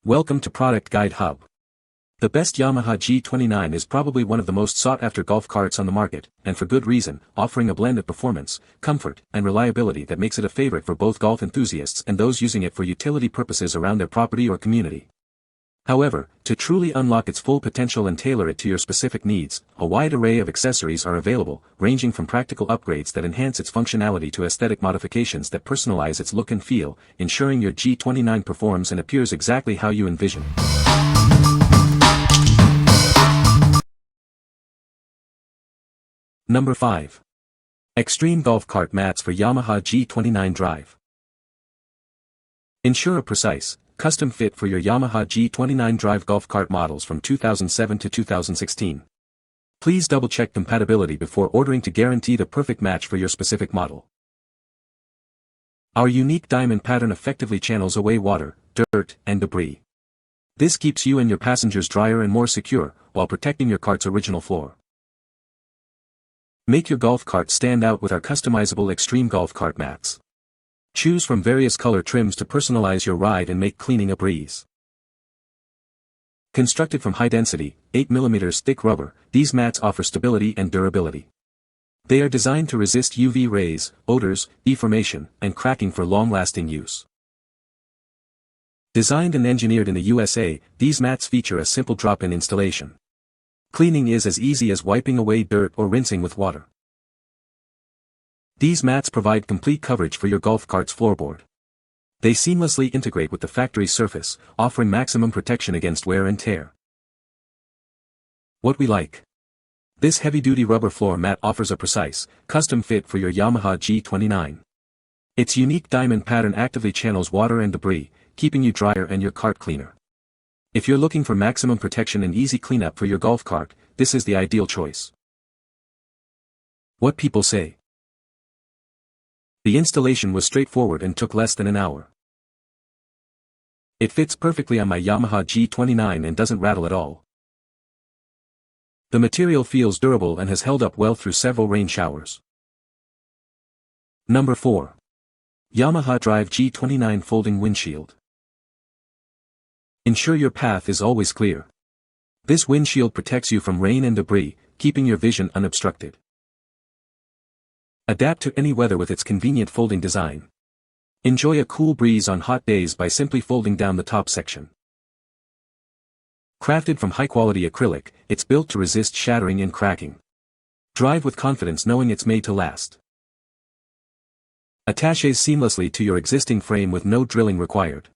Welcome to Product Guide Hub. The best Yamaha G29 is probably one of the most sought-after golf carts on the market, and for good reason, offering a blend of performance, comfort, and reliability that makes it a favorite for both golf enthusiasts and those using it for utility purposes around their property or community. However, to truly unlock its full potential and tailor it to your specific needs, a wide array of accessories are available, ranging from practical upgrades that enhance its functionality to aesthetic modifications that personalize its look and feel, ensuring your G29 performs and appears exactly how you envision. Number 5. Xtreme Golf Cart Mats for Yamaha G29 Drive. Ensure a precise, custom fit for your Yamaha G29 Drive golf cart models from 2007 to 2016. Please double-check compatibility before ordering to guarantee the perfect match for your specific model. Our unique diamond pattern effectively channels away water, dirt, and debris. This keeps you and your passengers drier and more secure, while protecting your cart's original floor. Make your golf cart stand out with our customizable Xtreme golf cart mats. Choose from various color trims to personalize your ride and make cleaning a breeze. Constructed from high-density, 8mm thick rubber, these mats offer stability and durability. They are designed to resist UV rays, odors, deformation, and cracking for long-lasting use. Designed and engineered in the USA, these mats feature a simple drop-in installation. Cleaning is as easy as wiping away dirt or rinsing with water. These mats provide complete coverage for your golf cart's floorboard. They seamlessly integrate with the factory surface, offering maximum protection against wear and tear. What we like. This heavy-duty rubber floor mat offers a precise, custom fit for your Yamaha G29. Its unique diamond pattern actively channels water and debris, keeping you drier and your cart cleaner. If you're looking for maximum protection and easy cleanup for your golf cart, this is the ideal choice. What people say. The installation was straightforward and took less than an hour. It fits perfectly on my Yamaha G29 and doesn't rattle at all. The material feels durable and has held up well through several rain showers. Number 4. Yamaha Drive G29 Folding Windshield. Ensure your path is always clear. This windshield protects you from rain and debris, keeping your vision unobstructed. Adapt to any weather with its convenient folding design. Enjoy a cool breeze on hot days by simply folding down the top section. Crafted from high-quality acrylic, it's built to resist shattering and cracking. Drive with confidence knowing it's made to last. Attaches seamlessly to your existing frame with no drilling required.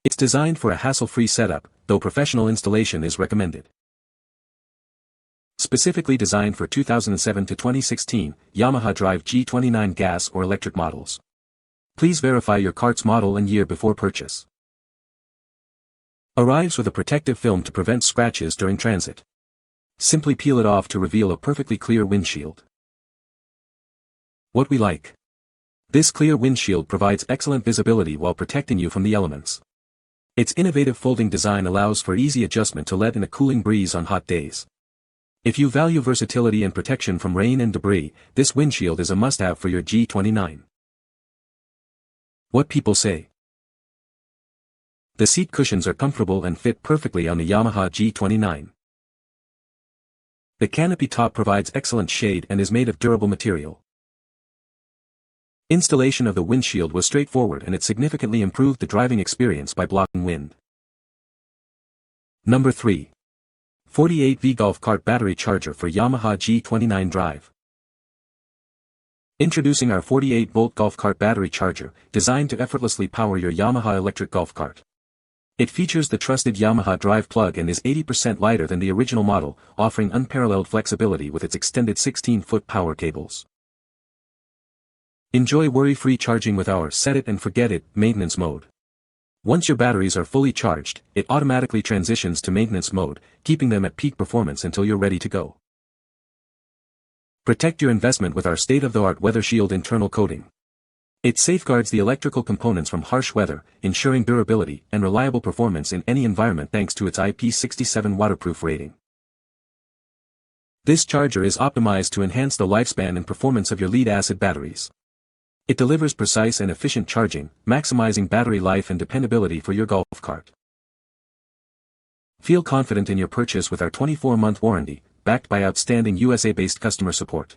It's designed for a hassle-free setup, though professional installation is recommended. Specifically designed for 2007 to 2016, Yamaha Drive G29 gas or electric models. Please verify your cart's model and year before purchase. Arrives with a protective film to prevent scratches during transit. Simply peel it off to reveal a perfectly clear windshield. What we like. This clear windshield provides excellent visibility while protecting you from the elements. Its innovative folding design allows for easy adjustment to let in a cooling breeze on hot days. If you value versatility and protection from rain and debris, this windshield is a must-have for your G29. What people say. The seat cushions are comfortable and fit perfectly on the Yamaha G29. The canopy top provides excellent shade and is made of durable material. Installation of the windshield was straightforward and it significantly improved the driving experience by blocking wind. Number 3. 48V Golf Cart Battery Charger for Yamaha G29 Drive. Introducing our 48-volt golf cart battery charger, designed to effortlessly power your Yamaha electric golf cart. It features the trusted Yamaha Drive plug and is 80% lighter than the original model, offering unparalleled flexibility with its extended 16-foot power cables. Enjoy worry-free charging with our Set It and Forget It maintenance mode. Once your batteries are fully charged, it automatically transitions to maintenance mode, keeping them at peak performance until you're ready to go. Protect your investment with our state-of-the-art WeatherShield internal coating. It safeguards the electrical components from harsh weather, ensuring durability and reliable performance in any environment thanks to its IP67 waterproof rating. This charger is optimized to enhance the lifespan and performance of your lead-acid batteries. It delivers precise and efficient charging, maximizing battery life and dependability for your golf cart. Feel confident in your purchase with our 24-month warranty, backed by outstanding USA-based customer support.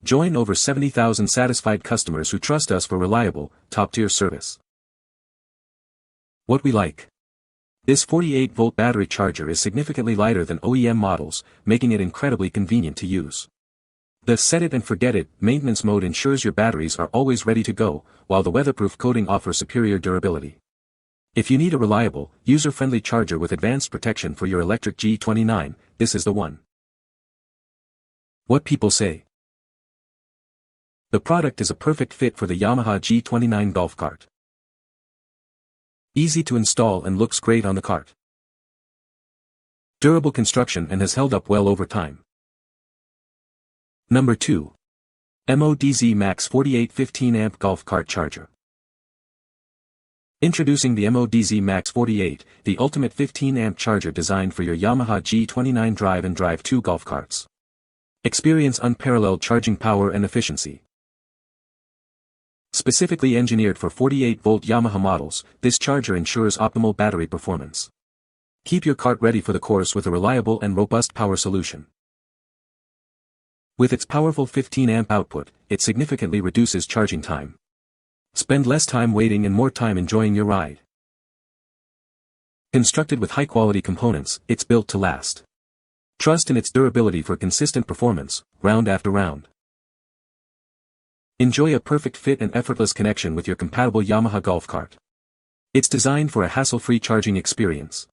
Join over 70,000 satisfied customers who trust us for reliable, top-tier service. What we like. This 48-volt battery charger is significantly lighter than OEM models, making it incredibly convenient to use. The set it and forget it maintenance mode ensures your batteries are always ready to go, while the weatherproof coating offers superior durability. If you need a reliable, user-friendly charger with advanced protection for your electric G29, this is the one. What people say. The product is a perfect fit for the Yamaha G29 golf cart. Easy to install and looks great on the cart. Durable construction and has held up well over time. Number 2. MODZ Max 48 15-amp golf cart charger. Introducing the MODZ Max 48, the ultimate 15-amp charger designed for your Yamaha G29 Drive and Drive 2 golf carts. Experience unparalleled charging power and efficiency. Specifically engineered for 48-volt Yamaha models, this charger ensures optimal battery performance. Keep your cart ready for the course with a reliable and robust power solution. With its powerful 15-amp output, it significantly reduces charging time. Spend less time waiting and more time enjoying your ride. Constructed with high-quality components, it's built to last. Trust in its durability for consistent performance, round after round. Enjoy a perfect fit and effortless connection with your compatible Yamaha golf cart. It's designed for a hassle-free charging experience.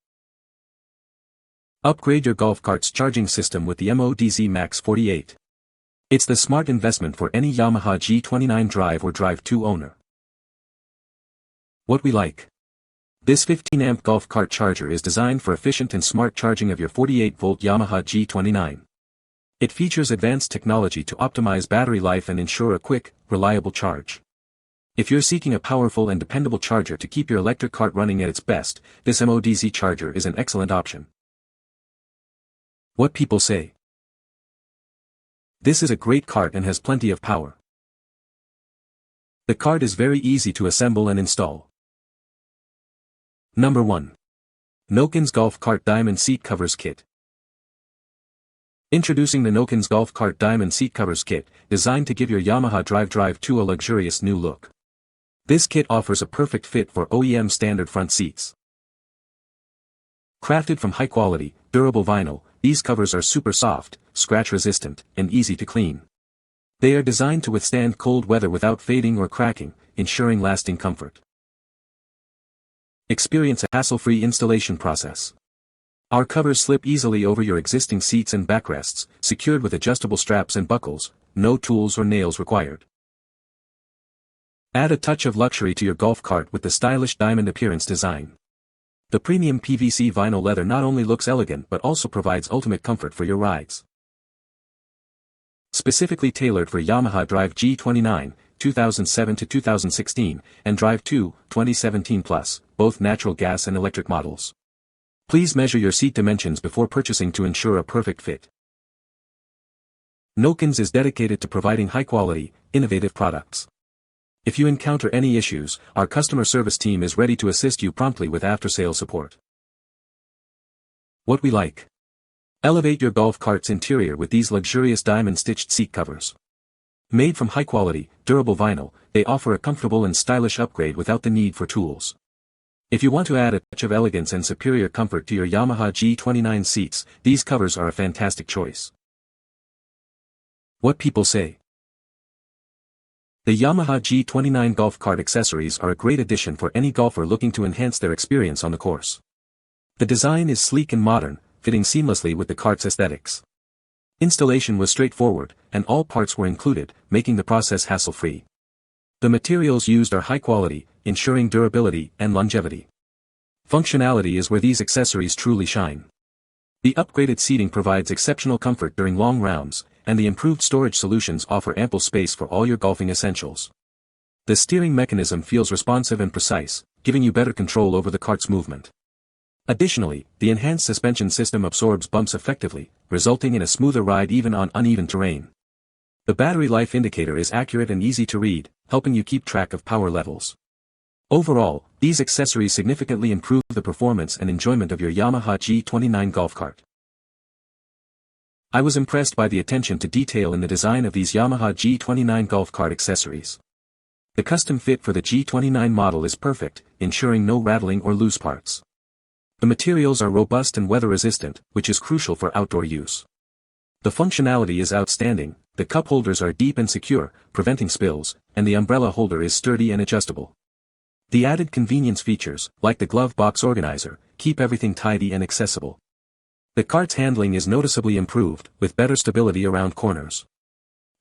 Upgrade your golf cart's charging system with the MODZ Max 48. It's the smart investment for any Yamaha G29 Drive or Drive 2 owner. What we like. This 15-amp golf cart charger is designed for efficient and smart charging of your 48-volt Yamaha G29. It features advanced technology to optimize battery life and ensure a quick, reliable charge. If you're seeking a powerful and dependable charger to keep your electric cart running at its best, this MODZ charger is an excellent option. What people say. This is a great cart and has plenty of power. The cart is very easy to assemble and install. Number 1. NOKINS Golf Cart Diamond Seat Covers Kit. Introducing the NOKINS Golf Cart Diamond Seat Covers Kit, designed to give your Yamaha Drive 2 a luxurious new look. This kit offers a perfect fit for OEM standard front seats. Crafted from high-quality, durable vinyl, these covers are super soft, scratch-resistant, and easy to clean. They are designed to withstand cold weather without fading or cracking, ensuring lasting comfort. Experience a hassle-free installation process. Our covers slip easily over your existing seats and backrests, secured with adjustable straps and buckles, no tools or nails required. Add a touch of luxury to your golf cart with the stylish diamond appearance design. The premium PVC vinyl leather not only looks elegant but also provides ultimate comfort for your rides. Specifically tailored for Yamaha Drive G29, 2007 to 2016, and Drive 2, 2017 plus, both natural gas and electric models. Please measure your seat dimensions before purchasing to ensure a perfect fit. NOKINS is dedicated to providing high-quality, innovative products. If you encounter any issues, our customer service team is ready to assist you promptly with after-sales support. What we like. Elevate your golf cart's interior with these luxurious diamond-stitched seat covers. Made from high-quality, durable vinyl, they offer a comfortable and stylish upgrade without the need for tools. If you want to add a touch of elegance and superior comfort to your Yamaha G29 seats, these covers are a fantastic choice. What people say. The Yamaha G29 golf cart accessories are a great addition for any golfer looking to enhance their experience on the course. The design is sleek and modern, fitting seamlessly with the cart's aesthetics. Installation was straightforward, and all parts were included, making the process hassle-free. The materials used are high quality, ensuring durability and longevity. Functionality is where these accessories truly shine. The upgraded seating provides exceptional comfort during long rounds, and the improved storage solutions offer ample space for all your golfing essentials. The steering mechanism feels responsive and precise, giving you better control over the cart's movement. Additionally, the enhanced suspension system absorbs bumps effectively, resulting in a smoother ride even on uneven terrain. The battery life indicator is accurate and easy to read, helping you keep track of power levels. Overall, these accessories significantly improve the performance and enjoyment of your Yamaha G29 golf cart. I was impressed by the attention to detail in the design of these Yamaha G29 golf cart accessories. The custom fit for the G29 model is perfect, ensuring no rattling or loose parts. The materials are robust and weather-resistant, which is crucial for outdoor use. The functionality is outstanding, the cup holders are deep and secure, preventing spills, and the umbrella holder is sturdy and adjustable. The added convenience features, like the glove box organizer, keep everything tidy and accessible. The cart's handling is noticeably improved, with better stability around corners.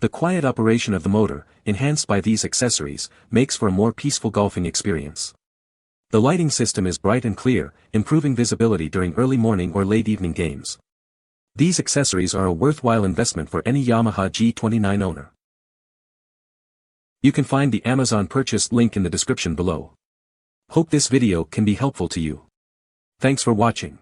The quiet operation of the motor, enhanced by these accessories, makes for a more peaceful golfing experience. The lighting system is bright and clear, improving visibility during early morning or late evening games. These accessories are a worthwhile investment for any Yamaha G29 owner. You can find the Amazon purchase link in the description below. Hope this video can be helpful to you. Thanks for watching.